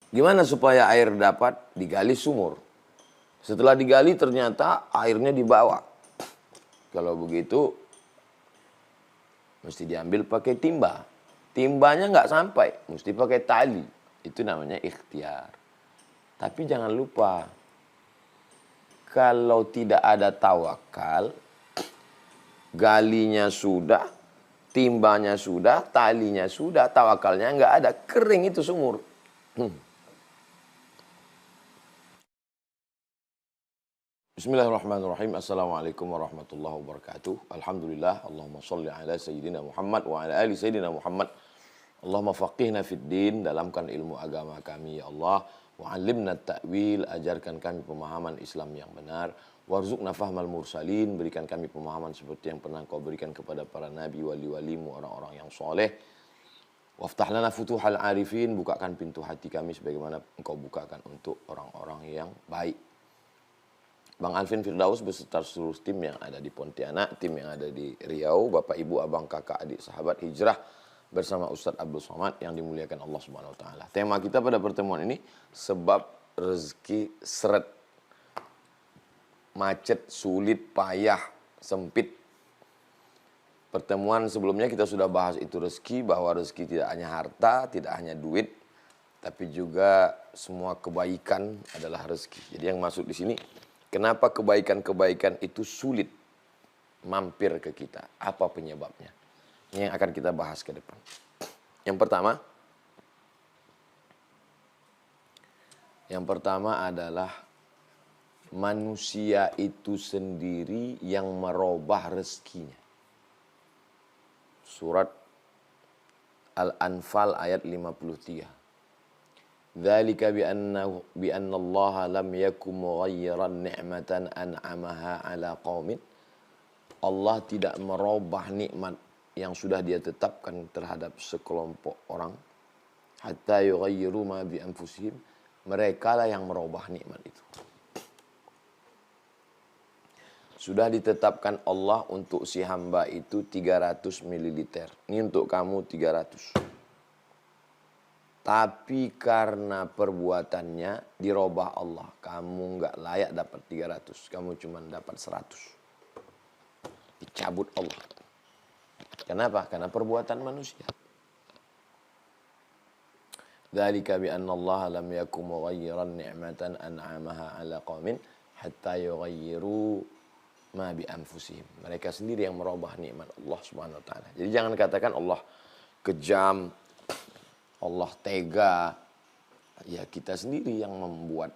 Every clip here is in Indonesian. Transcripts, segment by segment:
Gimana supaya air dapat digali sumur? Setelah digali ternyata airnya di bawah. Kalau begitu mesti diambil pakai timba. Timbanya nggak sampai, mesti pakai tali. Itu namanya ikhtiar. Tapi jangan lupa, kalau tidak ada tawakal, galinya sudah, timbanya sudah, talinya sudah, tawakalnya nggak ada, kering itu sumur. Bismillahirrahmanirrahim. Assalamualaikum warahmatullahi wabarakatuh. Alhamdulillah. Allahumma salli ala Sayyidina Muhammad wa ala ali Sayyidina Muhammad. Allahumma faqihna fid din, dalamkan ilmu agama kami ya Allah. Wa 'allimna ta'wil, ajarkan kami pemahaman Islam yang benar. Warzuqna fahmal mursalin, berikan kami pemahaman seperti yang pernah Kau berikan kepada para nabi, wali-walimu, orang-orang yang soleh. Waftah lana futuhal arifin, bukakan pintu hati kami sebagaimana Engkau bukakan untuk orang-orang yang baik. Bang Alvin Firdaus beserta seluruh tim yang ada di Pontianak, tim yang ada di Riau, Bapak Ibu, Abang, Kakak, Adik, Sahabat Hijrah bersama Ustadz Abdul Somad yang dimuliakan Allah Subhanahu wa taala. Tema kita pada pertemuan ini sebab rezeki seret. Macet, sulit, payah, sempit. Pertemuan sebelumnya kita sudah bahas itu rezeki, bahwa rezeki tidak hanya harta, tidak hanya duit, tapi juga semua kebaikan adalah rezeki. Jadi yang masuk di sini, kenapa kebaikan-kebaikan itu sulit mampir ke kita? Apa penyebabnya? Ini yang akan kita bahas ke depan. Yang pertama adalah manusia itu sendiri yang merubah rezekinya. Surat Al-Anfal ayat 53. Dzalika bi anna Allah lam yakum mughayyiran ni'matan an'amaha 'ala qaumin. Allah tidak merubah nikmat yang sudah Dia tetapkan terhadap sekelompok orang, hatta yughayyiru ma bi anfusihim. Mereka lah yang merubah nikmat itu. Sudah ditetapkan Allah untuk si hamba itu 300 ml. Ini untuk kamu 300. Tapi karena perbuatannya dirubah Allah. Kamu nggak layak dapat 300. Kamu cuma dapat 100. Dicabut Allah. Kenapa? Karena perbuatan manusia. Dzalika bi anna Allah lam yakum mughayyiran ni'matan an'amaha 'ala qaumin hatta yughayyiru ma bi anfusihim. Mereka sendiri yang merubah nikmat Allah Subhanahu wa taala. Jadi jangan katakan Allah kejam, Allah tega. Ya kita sendiri yang membuat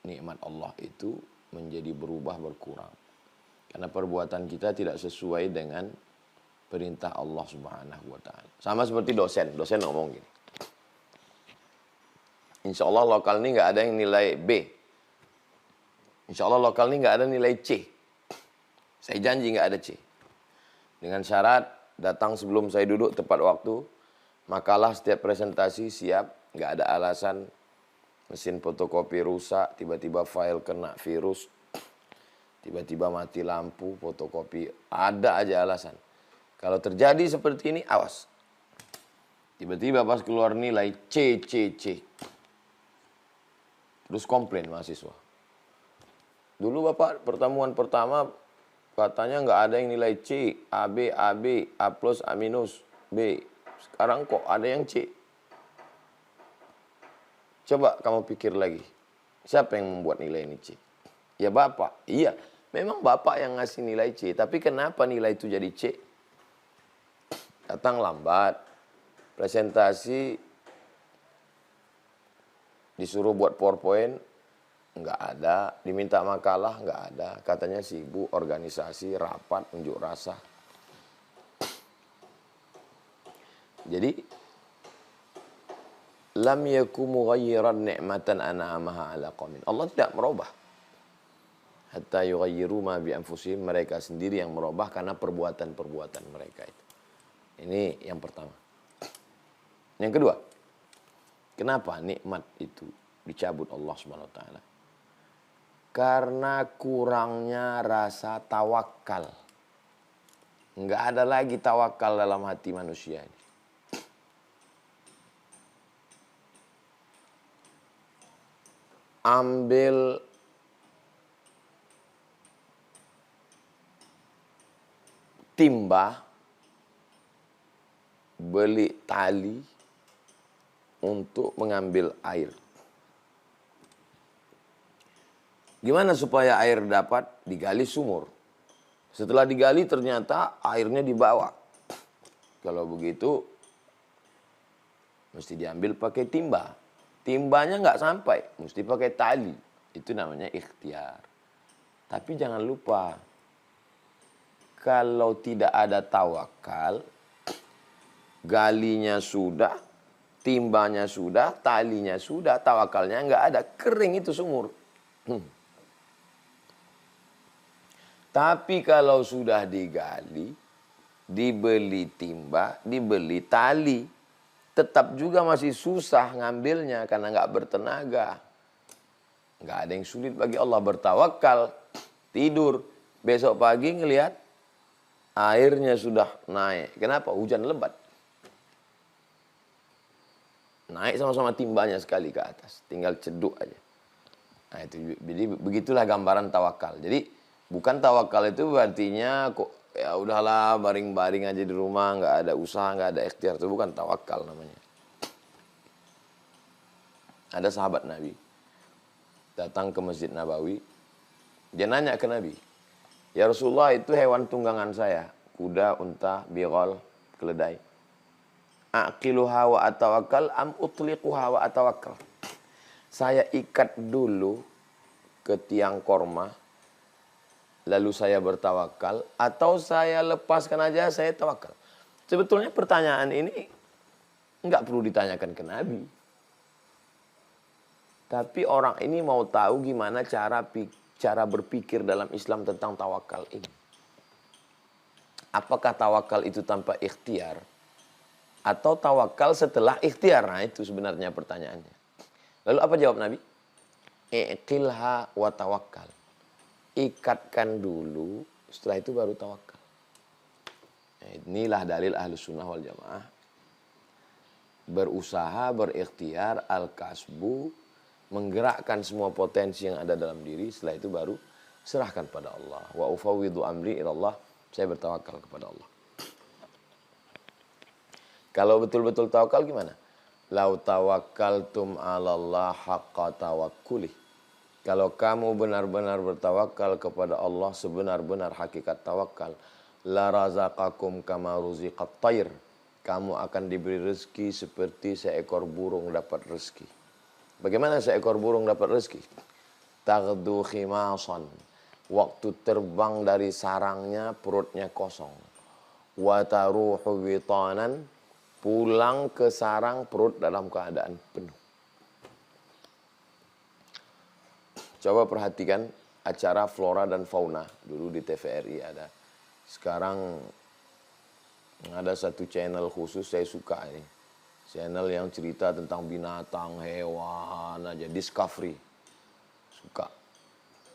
nikmat Allah itu menjadi berubah, berkurang. Karena perbuatan kita tidak sesuai dengan perintah Allah Subhanahu wa taala. Sama seperti dosen ngomong gini. Insya Allah lokal ini nggak ada yang nilai B. Insya Allah lokal ini nggak ada nilai C. Saya janji nggak ada C. Dengan syarat datang sebelum saya duduk tepat waktu, makalah setiap presentasi siap, nggak ada alasan mesin fotokopi rusak, tiba-tiba file kena virus, tiba-tiba mati lampu, fotokopi, ada aja alasan. Kalau terjadi seperti ini, awas. Tiba-tiba pas keluar nilai C. Terus komplain mahasiswa. Dulu Bapak pertemuan pertama katanya nggak ada yang nilai C, AB, A plus, A minus, B. Sekarang kok ada yang C? Coba kamu pikir lagi. Siapa yang membuat nilai ini C? Ya Bapak. Iya, memang Bapak yang ngasih nilai C. Tapi kenapa nilai itu jadi C? Datang lambat. Presentasi disuruh buat PowerPoint, nggak ada. Diminta makalah, nggak ada. Katanya sibuk, organisasi, rapat, unjuk rasa. Jadi, lam yakum mughayyiran ni'matan an'amaha 'ala qaumin. Allah tidak merubah. Hatta yughayyiru ma bi anfusihim. Mereka sendiri yang merubah karena perbuatan-perbuatan mereka itu. Ini yang pertama. Yang kedua, kenapa nikmat itu dicabut Allah Subhanahu wa taala? Karena kurangnya rasa tawakal. Enggak ada lagi tawakal dalam hati manusia ini. ambil timba, beli tali untuk mengambil air. Gimana supaya air dapat? Digali sumur. Setelah digali ternyata airnya dibawa. Kalau begitu mesti diambil pakai timba. Timbanya nggak sampai, mesti pakai tali. Itu namanya ikhtiar. Tapi jangan lupa, kalau tidak ada tawakal, galinya sudah, timbanya sudah, talinya sudah, tawakalnya nggak ada, kering itu sumur. Tapi kalau sudah digali, dibeli timba, dibeli tali, tetap juga masih susah ngambilnya karena nggak bertenaga. Nggak ada yang sulit bagi Allah. Bertawakal, tidur, besok pagi ngelihat airnya sudah naik. Kenapa? Hujan lebat. Naik sama-sama timbanya sekali ke atas, tinggal ceduk aja. Nah itu, jadi begitulah gambaran tawakal. Jadi bukan tawakal itu artinya kok ya udahlah baring-baring aja di rumah, nggak ada usaha, nggak ada ikhtiar. Itu bukan tawakal namanya. Ada sahabat Nabi datang ke Masjid Nabawi, dia nanya ke Nabi, ya Rasulullah, itu hewan tunggangan saya, kuda, unta, bighal, keledai. Aqiluha wa atawakkal am utliquha wa atawakkal. Saya ikat dulu ke tiang korma, lalu saya bertawakal, atau saya lepaskan aja, saya tawakal. Sebetulnya pertanyaan ini nggak perlu ditanyakan ke Nabi. Tapi orang ini mau tahu gimana cara berpikir dalam Islam tentang tawakal ini. Apakah tawakal itu tanpa ikhtiar? Atau tawakal setelah ikhtiar? Nah itu sebenarnya pertanyaannya. Lalu apa jawab Nabi? Iqilha wa tawakkal. Ikatkan dulu, setelah itu baru tawakal. Inilah dalil Ahlus Sunnah wal Jamaah. Berusaha, berikhtiar, al-kasbu, menggerakkan semua potensi yang ada dalam diri, setelah itu baru serahkan pada Allah. Wa ufawwidhu amri ilallah, saya bertawakal kepada Allah. Kalau betul-betul tawakal gimana? Lau tawakkaltum 'alallah haqqa tawakkuli. Kalau kamu benar-benar bertawakal kepada Allah sebenar-benar hakikat tawakal, la razaqakum kama ruziqat tayr. Kamu akan diberi rezeki seperti seekor burung dapat rezeki. Bagaimana seekor burung dapat rezeki? Taghdu khimasan. Waktu terbang dari sarangnya perutnya kosong. Wa taruhu witanan. Pulang ke sarang perut dalam keadaan penuh. Coba perhatikan acara flora dan fauna. Dulu di TVRI ada. Sekarang ada satu channel khusus saya suka ini. Channel yang cerita tentang binatang, hewan aja, Discovery. Suka.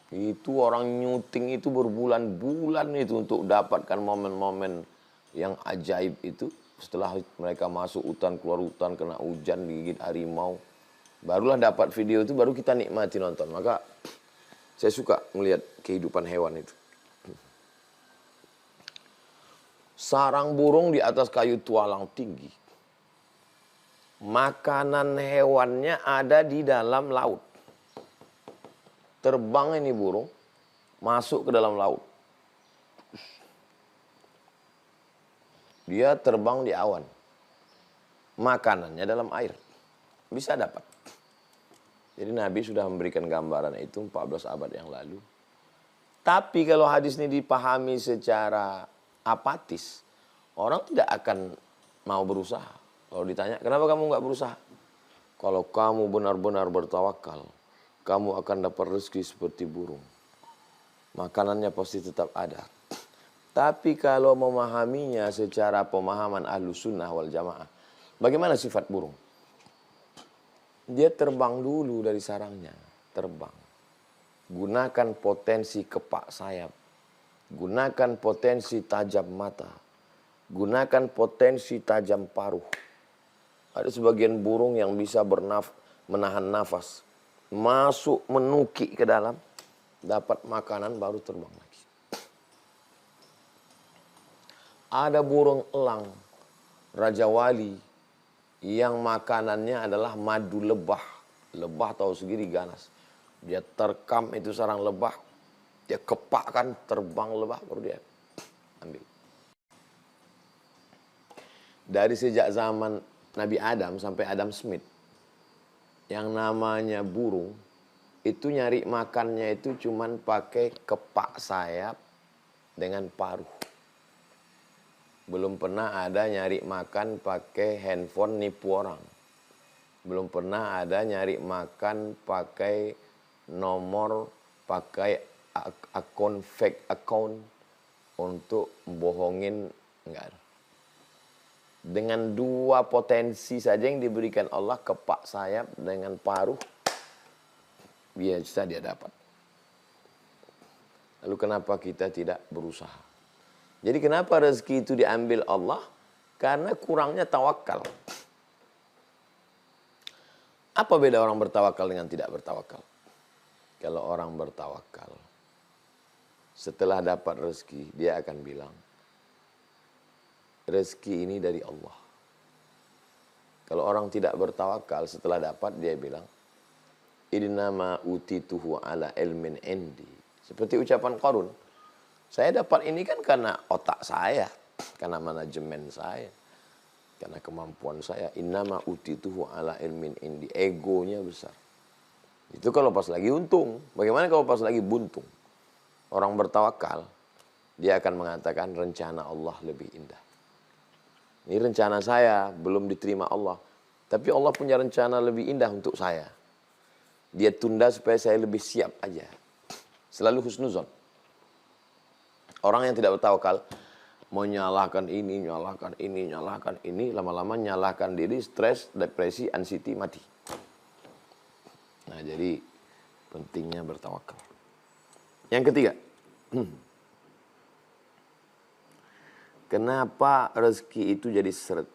Itu orang nyuting itu berbulan-bulan itu untuk dapatkan momen-momen yang ajaib itu. Setelah mereka masuk hutan, keluar hutan, kena hujan, digigit harimau. Barulah dapat video itu, baru kita nikmati nonton. Maka saya suka melihat kehidupan hewan itu. Sarang burung di atas kayu tualang tinggi. Makanan hewannya ada di dalam laut. Terbang ini burung, masuk ke dalam laut. Dia terbang di awan. Makanannya dalam air. Bisa dapat. Jadi Nabi sudah memberikan gambaran itu 14 abad yang lalu. Tapi kalau hadis ini dipahami secara apatis, orang tidak akan mau berusaha. Kalau ditanya, kenapa kamu nggak berusaha? Kalau kamu benar-benar bertawakal, kamu akan dapat rezeki seperti burung. Makanannya pasti tetap ada. Tapi kalau memahaminya secara pemahaman Ahlus Sunnah wal Jamaah, bagaimana sifat burung? Dia terbang dulu dari sarangnya, terbang. Gunakan potensi kepak sayap. Gunakan potensi tajam mata. Gunakan potensi tajam paruh. Ada sebagian burung yang bisa menahan nafas masuk menukik ke dalam, dapat makanan baru terbang lagi. Ada burung elang, Raja Wali, yang makanannya adalah madu lebah. Lebah tahu sendiri ganas. Dia terkam itu sarang lebah, dia kepakkan, terbang lebah, baru dia ambil. Dari sejak zaman Nabi Adam sampai Adam Smith, yang namanya burung, itu nyari makannya itu cuman pakai kepak sayap dengan paruh. Belum pernah ada nyari makan pakai handphone nipu orang. Belum pernah ada nyari makan pakai nomor, pakai akun fake account untuk bohongin, enggak ada. Dengan dua potensi saja yang diberikan Allah, kepak sayap dengan paruh, biasa dia dapat. Lalu kenapa kita tidak berusaha? Jadi kenapa rezeki itu diambil Allah? Karena kurangnya tawakal. Apa beda orang bertawakal dengan tidak bertawakal? Kalau orang bertawakal, setelah dapat rezeki, dia akan bilang, rezeki ini dari Allah. Kalau orang tidak bertawakal, setelah dapat, dia bilang, innama utituhu ala ilmin indi. Seperti ucapan Qarun, saya dapat ini kan karena otak saya, karena manajemen saya, karena kemampuan saya. Innama utituhu ala ilmin indi. Egonya besar. Itu kalau pas lagi untung. Bagaimana kalau pas lagi buntung? Orang bertawakal, dia akan mengatakan rencana Allah lebih indah. Ini rencana saya belum diterima Allah, tapi Allah punya rencana lebih indah untuk saya. Dia tunda supaya saya lebih siap aja. Selalu husnuzon. Orang yang tidak bertawakal mau nyalahkan ini, nyalahkan ini, nyalahkan ini, lama-lama nyalahkan diri, stres, depresi, anxiety, mati. Nah, jadi pentingnya bertawakal. Yang ketiga, kenapa rezeki itu jadi seret?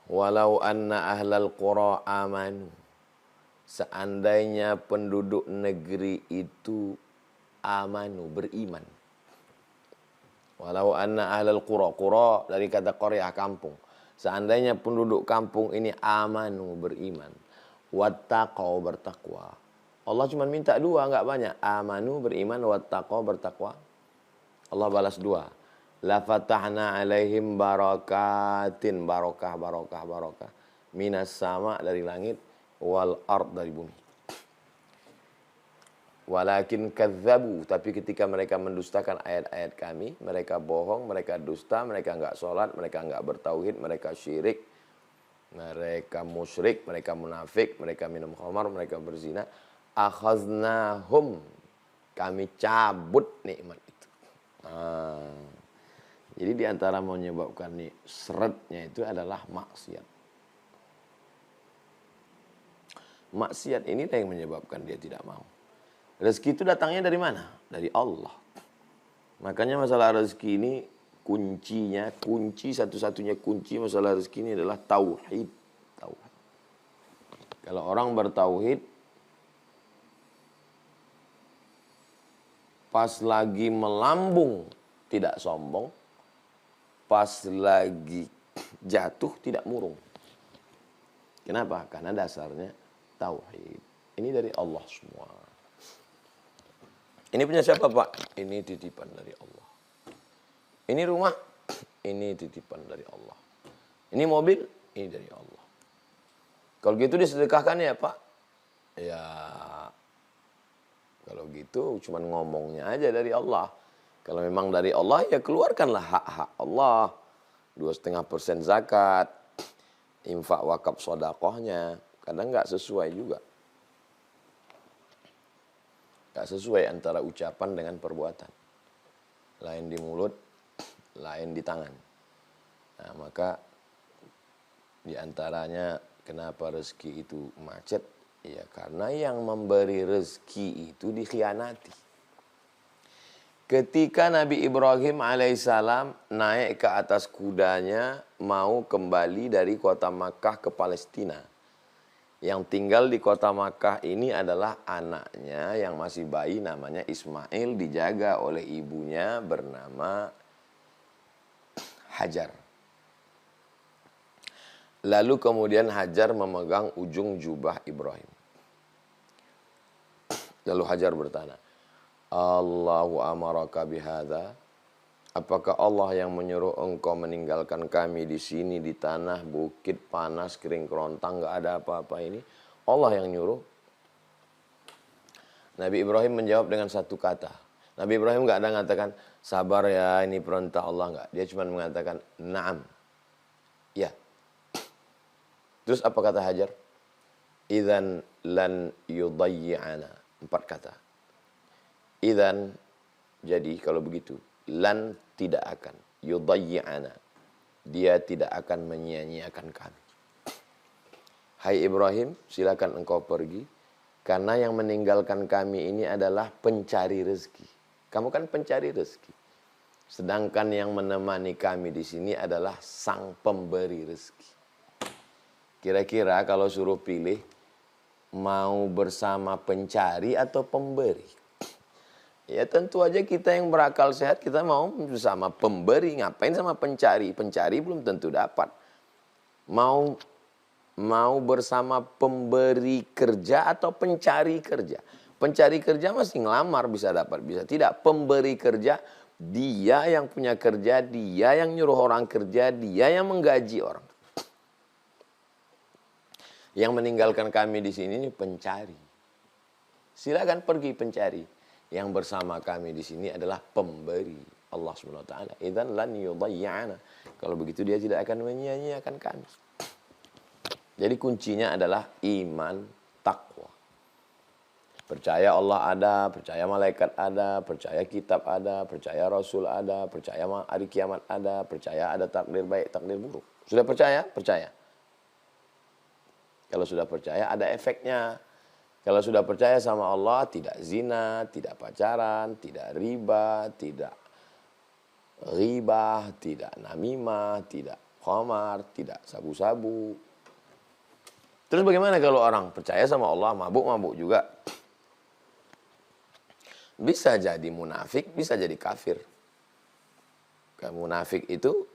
Walau anna ahlal qura amanu. Seandainya penduduk negeri itu amanu, beriman. Walau anna ahlal qura, qura dari kata qaryah, kampung. Seandainya penduduk kampung ini amanu, beriman. Wattaqau, bertakwa. Allah cuma minta dua, enggak banyak. Amanu, beriman, wattaqau, bertakwa. Allah balas dua. La fatahna alaihim barakatin, barokah, barokah, barokah. Minas sama, dari langit, wal ard, dari bumi. Walakin kadzabu, tapi ketika mereka mendustakan ayat-ayat kami, mereka bohong, mereka dusta, mereka enggak sholat, mereka enggak bertauhid, mereka syirik, mereka musyrik, mereka munafik, mereka minum khamar, mereka berzina. Akhaznahum, kami cabut nikmat itu. Jadi diantara menyebabkan seretnya itu adalah maksiat. Maksiat inilah yang menyebabkan dia tidak mau. Rezeki itu datangnya dari mana? Dari Allah. Makanya masalah rezeki ini kuncinya, kunci satu-satunya kunci masalah rezeki ini adalah tauhid. Tauhid. Kalau orang bertauhid, pas lagi melambung tidak sombong, pas lagi jatuh tidak murung. Kenapa? Karena dasarnya tauhid. Ini dari Allah semua. Ini punya siapa, Pak? Ini titipan dari Allah. Ini rumah, ini titipan dari Allah. Ini mobil, ini dari Allah. Kalau gitu disedekahkan ya, Pak? Ya, kalau gitu cuman ngomongnya aja dari Allah. Kalau memang dari Allah, ya keluarkanlah hak-hak Allah. 2,5% zakat, infak wakaf sodakohnya. Kadang nggak sesuai juga. Nggak sesuai antara ucapan dengan perbuatan. Lain di mulut, lain di tangan. Nah, maka di antaranya kenapa rezeki itu macet? Ya karena yang memberi rezeki itu dikhianati. Ketika Nabi Ibrahim alaihissalam naik ke atas kudanya mau kembali dari kota Makkah ke Palestina. Yang tinggal di kota Makkah ini adalah anaknya yang masih bayi namanya Ismail, dijaga oleh ibunya bernama Hajar. Lalu kemudian Hajar memegang ujung jubah Ibrahim. Lalu Hajar bertanya, Allahu amaraka bihadza? Apakah Allah yang menyuruh engkau meninggalkan kami di sini di tanah bukit panas kering kerontang nggak ada apa-apa ini? Allah yang nyuruh. Nabi Ibrahim menjawab dengan satu kata. Nabi Ibrahim nggak ada mengatakan sabar ya ini perintah Allah nggak. Dia cuma mengatakan na'am. Ya. Terus apa kata Hajar? Idzan lan yudayyi'ana. 4 kata. Idzan, jadi kalau begitu, lan tidak akan, yudayyi'ana, dia tidak akan menyia-nyiakan kami. Hai Ibrahim, silakan engkau pergi, karena yang meninggalkan kami ini adalah pencari rezeki. Kamu kan pencari rezeki. Sedangkan yang menemani kami di sini adalah sang pemberi rezeki. Kira-kira kalau suruh pilih, mau bersama pencari atau pemberi? Ya tentu aja kita yang berakal sehat, kita mau bersama pemberi. Ngapain sama pencari? Pencari belum tentu dapat. Mau bersama pemberi kerja atau pencari kerja? Pencari kerja masih ngelamar, bisa dapat, bisa tidak. Pemberi kerja, dia yang punya kerja, dia yang nyuruh orang kerja, dia yang menggaji orang. Yang meninggalkan kami di sini ini pencari. Silakan pergi pencari. Yang bersama kami di sini adalah pemberi. Allah Subhanahu wa taala. Idzan lan yudayyi'ana. Kalau begitu dia tidak akan menyia-nyiakan kami. Jadi kuncinya adalah iman, takwa. Percaya Allah ada, percaya malaikat ada, percaya kitab ada, percaya rasul ada, percaya hari kiamat ada, percaya ada takdir baik, takdir buruk. Sudah percaya? Percaya. Kalau sudah percaya ada efeknya. Kalau sudah percaya sama Allah, tidak zina, tidak pacaran, tidak riba, tidak ghibah, tidak namimah, tidak khamar, tidak sabu-sabu. Terus bagaimana kalau orang percaya sama Allah, mabuk-mabuk juga? Bisa jadi munafik, bisa jadi kafir. Munafik itu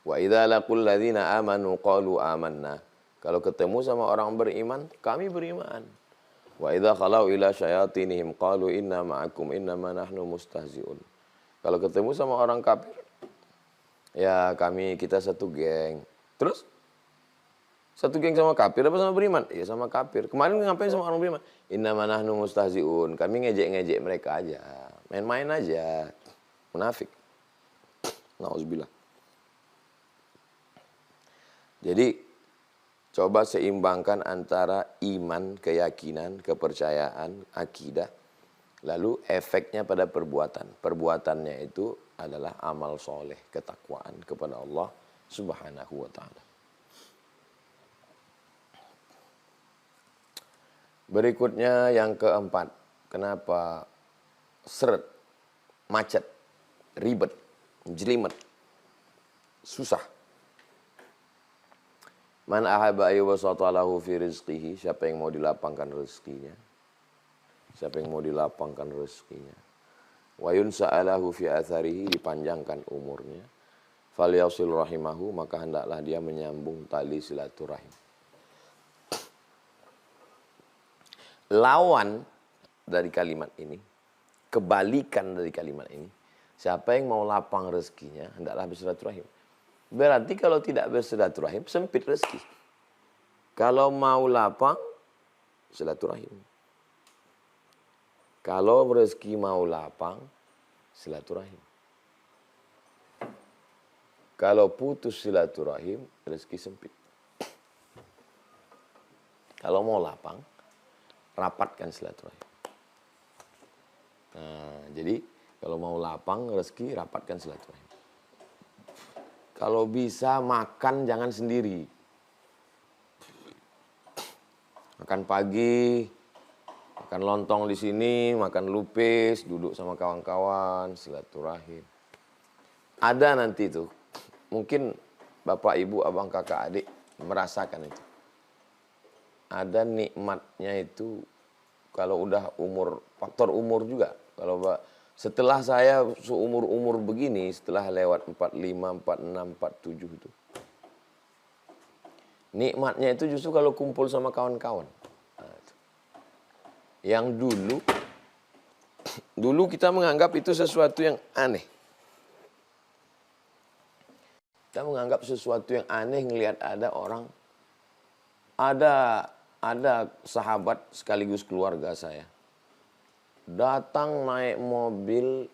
wa idza laqul ladzina amanu qalu amanna. Kalau ketemu sama orang beriman, kami beriman. Wa idza khalau ila syayatinihim qalu inna ma'akum innama nahnu mustahzi'un. Kalau ketemu sama orang kafir, ya kita satu geng. Terus satu geng sama kafir apa sama beriman? Ya sama kafir. Kemarin ngapain sama orang beriman? Innama nahnu mustahzi'un. Kami ngejek-ngejek mereka aja. Main-main aja. Munafik. Nauzubillah. Jadi coba seimbangkan antara iman, keyakinan, kepercayaan, akidah. Lalu efeknya pada perbuatan. Perbuatannya itu adalah amal soleh, ketakwaan kepada Allah Subhanahu wa ta'ala. Berikutnya yang keempat. Kenapa seret, macet, ribet, jelimet, susah? Man ahaba ayyubasata lahu fi rizqihi, siapa yang mau dilapangkan rezekinya? Siapa yang mau dilapangkan rezekinya? Wa yunsa'alahu fi atharihi, dipanjangkan umurnya. Falyasil rahimahu, maka hendaklah dia menyambung tali silaturahim. Lawan dari kalimat ini, kebalikan dari kalimat ini, siapa yang mau lapang rezekinya, hendaklah bersilaturahim. Berarti kalau tidak bersilaturahim, sempit rezeki. Kalau mau lapang, silaturahim. Kalau rezeki mau lapang, silaturahim. Kalau putus silaturahim, rezeki sempit. Kalau mau lapang, rapatkan silaturahim. Nah, jadi kalau mau lapang rezeki, rapatkan silaturahim. Kalau bisa makan jangan sendiri. Makan pagi, makan lontong di sini, makan lupis, duduk sama kawan-kawan, silaturahim. Ada nanti tuh, mungkin bapak, ibu, abang, kakak, adik merasakan itu. Ada nikmatnya itu kalau udah umur, faktor umur juga. Kalau setelah saya seumur-umur begini, setelah lewat 45, 46, 47 itu. Nikmatnya itu justru kalau kumpul sama kawan-kawan. Nah, yang dulu kita menganggap itu sesuatu yang aneh. Kita menganggap sesuatu yang aneh ngelihat ada orang, ada sahabat sekaligus keluarga saya. Datang naik mobil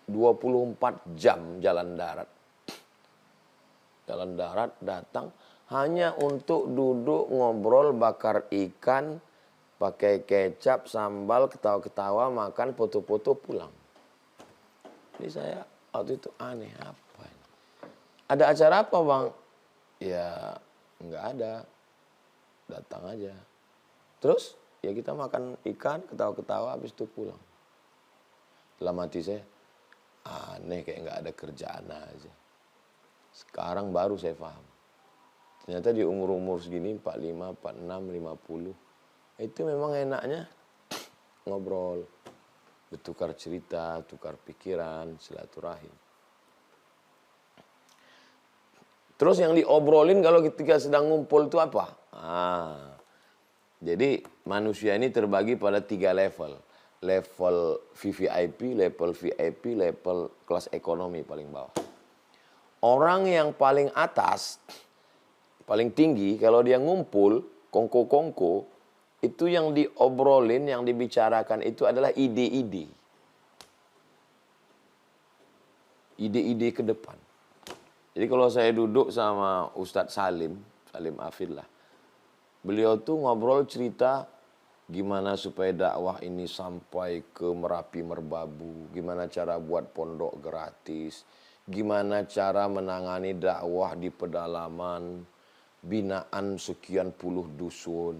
24 jam jalan darat. Jalan darat datang hanya untuk duduk ngobrol, bakar ikan, pakai kecap, sambal, ketawa-ketawa, makan, foto-foto, pulang. Ini saya waktu itu aneh, apa ini? Ada acara apa bang? Ya nggak ada, datang aja. Terus ya kita makan ikan, ketawa-ketawa, habis itu pulang. Dalam hati saya, aneh kayak nggak ada kerjaan aja. Sekarang baru saya paham. Ternyata di umur-umur segini 45, 46, 50 itu memang enaknya ngobrol, bertukar cerita, tukar pikiran, silaturahim. Terus yang diobrolin kalau ketika sedang ngumpul itu apa? Jadi manusia ini terbagi pada 3 level. Level VVIP, level VIP, level kelas ekonomi paling bawah. Orang yang paling atas, paling tinggi, kalau dia ngumpul, kongko-kongko, itu yang diobrolin, yang dibicarakan itu adalah ide-ide. Ide-ide ke depan. Jadi kalau saya duduk sama Ustadz Salim Afid lah, beliau tuh ngobrol cerita gimana supaya dakwah ini sampai ke Merapi Merbabu, gimana cara buat pondok gratis, gimana cara menangani dakwah di pedalaman, binaan sekian puluh dusun.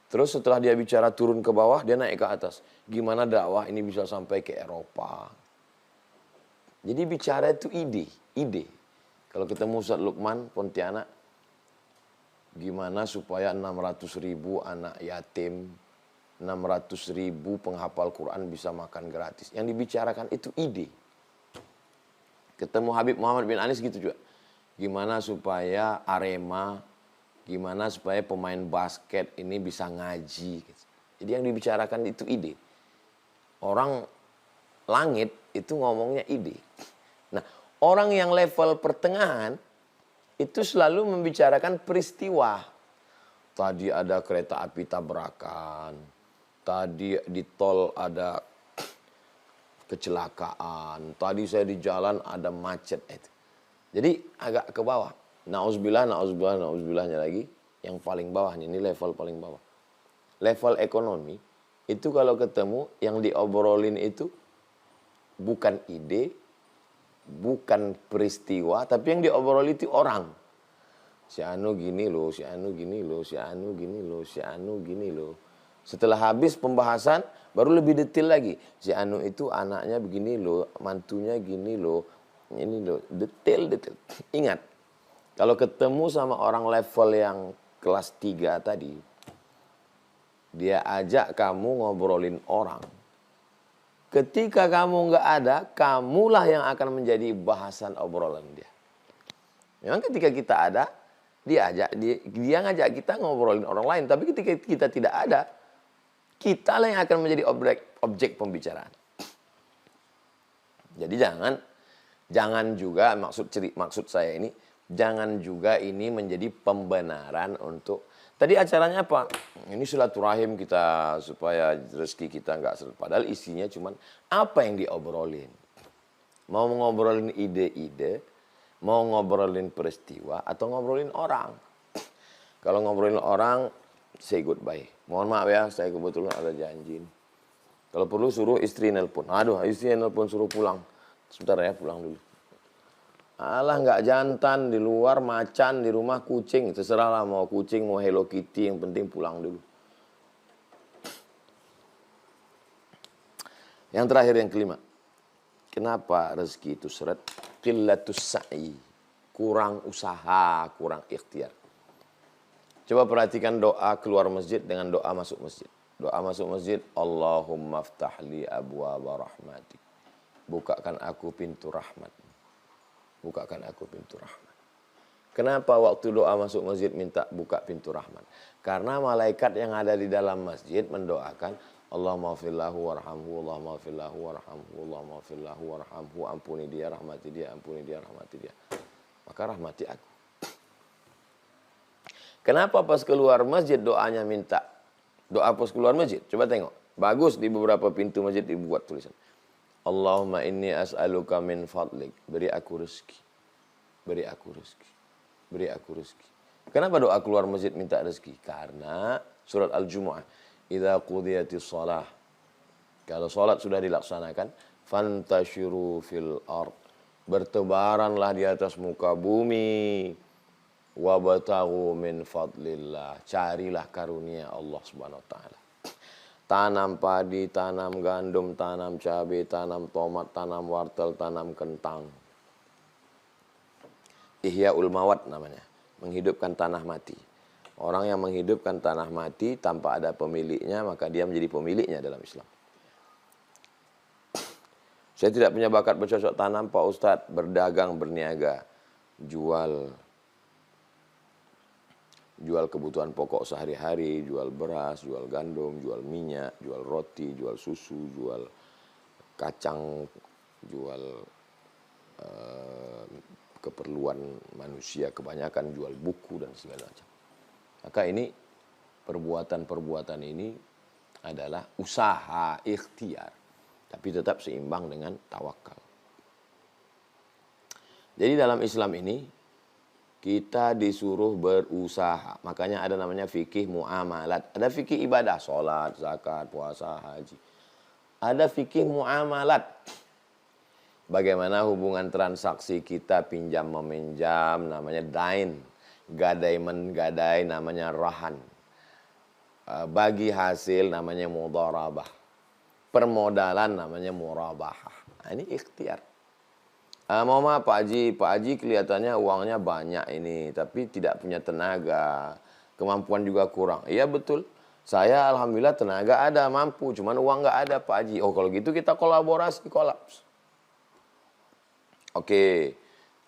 Terus setelah dia bicara turun ke bawah, dia naik ke atas. Gimana dakwah ini bisa sampai ke Eropa. Jadi bicara itu ide. Kalau ketemu Ustaz Lukman Pontianak, gimana supaya 600.000 anak yatim, 600.000 penghafal Quran bisa makan gratis. Yang dibicarakan itu ide. Ketemu Habib Muhammad bin Anis gitu juga. Gimana supaya Arema, gimana supaya pemain basket ini bisa ngaji. Jadi yang dibicarakan itu ide. Orang langit itu ngomongnya ide. Nah, orang yang level pertengahan itu selalu membicarakan peristiwa. Tadi ada kereta api tabrakan, tadi di tol ada kecelakaan, tadi saya di jalan ada macet itu. Jadi agak ke bawah. Nauzubillah lagi. Yang paling bawah ini level paling bawah. Level ekonomi itu kalau ketemu yang diobrolin itu bukan ide, bukan peristiwa, tapi yang diobrolin itu orang. Si Anu gini loh, si Anu gini loh, si Anu gini loh, si Anu gini loh. Setelah habis pembahasan, baru lebih detail lagi. Si Anu itu anaknya begini loh, mantunya gini loh, ini loh, detail. Ingat, kalau ketemu sama orang level yang kelas 3 tadi, dia ajak kamu ngobrolin orang. Ketika kamu nggak ada, kamulah yang akan menjadi bahasan obrolan dia. Memang ketika kita ada, dia ngajak kita ngobrolin orang lain. Tapi ketika kita tidak ada, kita lah yang akan menjadi objek pembicaraan. Jadi jangan juga maksud saya ini, jangan juga ini menjadi pembenaran untuk tadi acaranya apa? Ini silaturahim kita supaya rezeki kita nggak seret. Padahal isinya cuman apa yang diobrolin. Mau ngobrolin ide-ide, mau ngobrolin peristiwa, atau ngobrolin orang. Kalau ngobrolin orang, say goodbye. Mohon maaf ya, saya kebetulan ada janji. Kalau perlu suruh istri nelpon. Aduh, istri nelpon suruh pulang. Sebentar ya, pulang dulu. Alah nggak jantan, di luar macan, di rumah kucing. Terserah lah mau kucing, mau Hello Kitty, yang penting pulang dulu. Yang terakhir, yang kelima. Kenapa rezeki itu seret? Qillatus sa'i. kurang usaha, kurang ikhtiar. Coba perhatikan doa keluar masjid dengan doa masuk masjid. Doa masuk masjid, Allahumma ftahli abwaaba rahmatik. Bukakan aku pintu rahmat. Bukakan aku pintu rahmat. Kenapa waktu doa masuk masjid minta buka pintu rahmat? Karena malaikat yang ada di dalam masjid mendoakan, Allahumma fillahu warhamhu, Allahumma fillahu warhamhu, Allahumma fillahu warhamhu, ampuni dia, rahmati dia, ampuni dia, rahmati dia. Maka rahmati aku. Kenapa pas keluar masjid doanya minta doa pas keluar masjid? Coba tengok. Bagus di beberapa pintu masjid dibuat tulisan. Allahumma inni as'aluka min fadlik. Beri aku rezeki. Beri aku rezeki. Beri aku rezeki. Kenapa doa keluar masjid minta rezeki? Karena surat Al-Jumu'ah. Idza qudiyatis shalah. Kalau salat sudah dilaksanakan, fantashiru fil ard. Bertebaranlah di atas muka bumi. Wabtaghu min fadlillah. Carilah karunia Allah Subhanahu wa taala. Tanam padi, tanam gandum, tanam cabai, tanam tomat, tanam wortel, tanam kentang. Ihyaul Mawad namanya, menghidupkan tanah mati. Orang yang menghidupkan tanah mati tanpa ada pemiliknya, maka dia menjadi pemiliknya dalam Islam. Saya tidak punya bakat bercocok tanam, Pak Ustadz, berdagang, berniaga, jual kebutuhan pokok sehari-hari, jual beras, jual gandum, jual minyak, jual roti, jual susu, jual kacang, jual keperluan manusia, kebanyakan jual buku dan segala macam. Maka ini perbuatan-perbuatan ini adalah usaha ikhtiar, tapi tetap seimbang dengan tawakal. Jadi dalam Islam ini kita disuruh berusaha. Makanya ada namanya fikih muamalat. Ada fikih ibadah, sholat, zakat, puasa, haji. Ada fikih muamalat. Bagaimana hubungan transaksi kita pinjam meminjam, namanya dain. Gadai menggadai, namanya rahan. Bagi hasil, namanya mudharabah. Permodalan, namanya murabahah. Nah, ini ikhtiar. Mohon maaf Pak Haji kelihatannya uangnya banyak ini, tapi tidak punya tenaga, kemampuan juga kurang. Iya betul, saya alhamdulillah tenaga ada, mampu, cuman uang nggak ada Pak Haji. Oh kalau gitu kita kolaborasi, kolaps. Oke,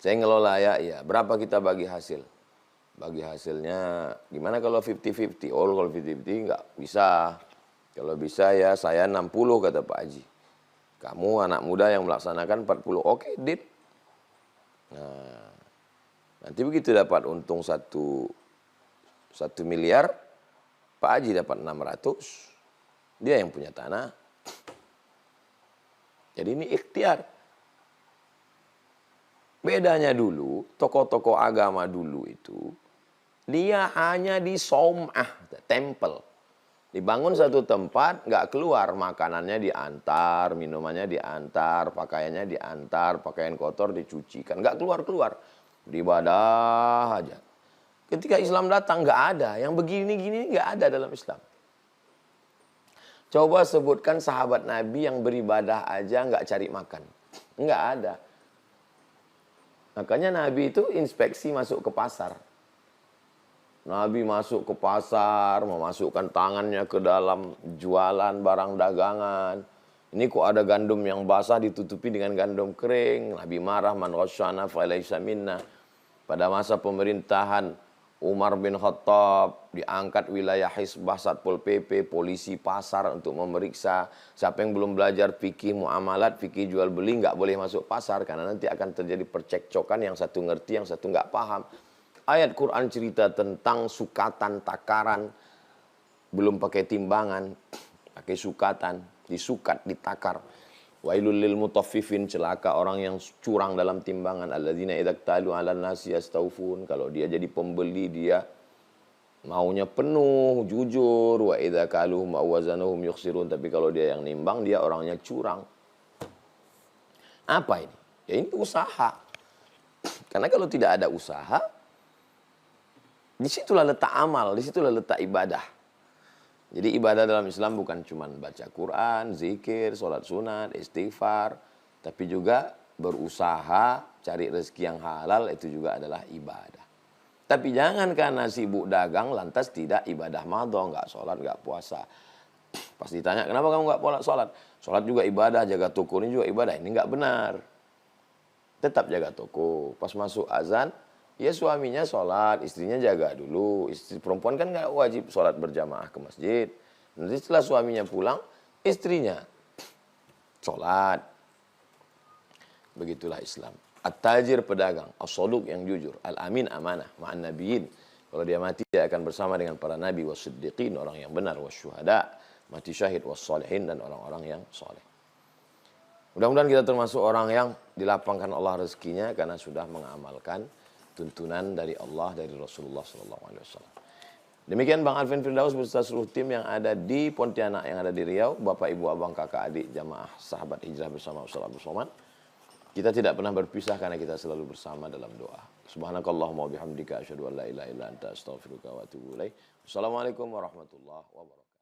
saya ngelola ya, berapa kita bagi hasil? Bagi hasilnya, gimana kalau 50-50? Oh kalau 50-50 nggak bisa. Kalau bisa ya saya 60 kata Pak Haji. Kamu anak muda yang melaksanakan 40. Oke, deal. Nah, nanti begitu dapat untung 1 miliar, Pak Haji dapat 600. Dia yang punya tanah. Jadi ini ikhtiar. Bedanya dulu, tokoh-tokoh agama dulu itu, dia hanya di saumah, tempel. Dibangun satu tempat, nggak keluar, makanannya diantar, minumannya diantar, pakaiannya diantar, pakaian kotor dicucikan, nggak keluar-keluar, beribadah aja. Ketika Islam datang nggak ada, yang begini-gini nggak ada dalam Islam. Coba sebutkan sahabat Nabi yang beribadah aja nggak cari makan, nggak ada. Makanya Nabi itu inspeksi masuk ke pasar. Nabi masuk ke pasar, memasukkan tangannya ke dalam jualan barang dagangan. Ini kok ada gandum yang basah ditutupi dengan gandum kering. Nabi marah, man ghasyana falaysa minna. Pada masa pemerintahan Umar bin Khattab, diangkat wilayah Hisbah Satpol PP, polisi pasar untuk memeriksa. Siapa yang belum belajar fikih muamalat, fikih jual beli, nggak boleh masuk pasar. Karena nanti akan terjadi percekcokan, yang satu ngerti, yang satu nggak paham. Ayat Quran cerita tentang sukatan, takaran, belum pakai timbangan, pakai sukatan, disukat, ditakar. Wailul lil mutaffifin, celaka orang yang curang dalam timbangan. Alladzina idza iktalu 'alan nasi yastawfun. Kalau dia jadi pembeli, dia maunya penuh, jujur. Wa idza kaluhum aw wazanuhum yukhsirun. Tapi kalau dia yang nimbang, dia orangnya curang. Apa ini? Ya ini usaha. Karena kalau tidak ada usaha, disitulah letak amal, disitulah letak ibadah. Jadi ibadah dalam Islam bukan cuma baca Quran, zikir, sholat sunat, istighfar, tapi juga berusaha cari rezeki yang halal itu juga adalah ibadah. Tapi jangan karena sibuk dagang lantas tidak ibadah madho, nggak sholat, nggak puasa. Pas ditanya, kenapa kamu nggak pola sholat? Sholat juga ibadah, jaga toko ini juga ibadah. Ini nggak benar. Tetap jaga toko. Pas masuk azan, ya suaminya sholat, istrinya jaga dulu. Istri perempuan kan nggak wajib sholat berjamaah ke masjid. Nanti setelah suaminya pulang, istrinya sholat. Begitulah Islam. At-tajir pedagang, as-saduq yang jujur, al-amin amanah, ma'an nabiyyin. Kalau dia mati dia akan bersama dengan para nabi was-siddiqin, orang yang benar, was-syuhada, mati syahid, was-salihin, dan orang-orang yang soleh. Mudah-mudahan kita termasuk orang yang dilapangkan Allah rezekinya karena sudah mengamalkan tuntunan dari Allah, dari Rasulullah SAW. Demikian Bang Alvin Firdaus beserta seluruh tim yang ada di Pontianak, yang ada di Riau, Bapak, Ibu, Abang, Kakak, Adik, jamaah sahabat hijrah bersama Ustaz Abdul Somad. Kita tidak pernah berpisah karena kita selalu bersama dalam doa. Subhanakallahumma wa bihamdika asyhadu an la ilaha illa anta astaghfiruka wa atubu ilaik. Wassalamualaikum warahmatullahi wabarakatuh.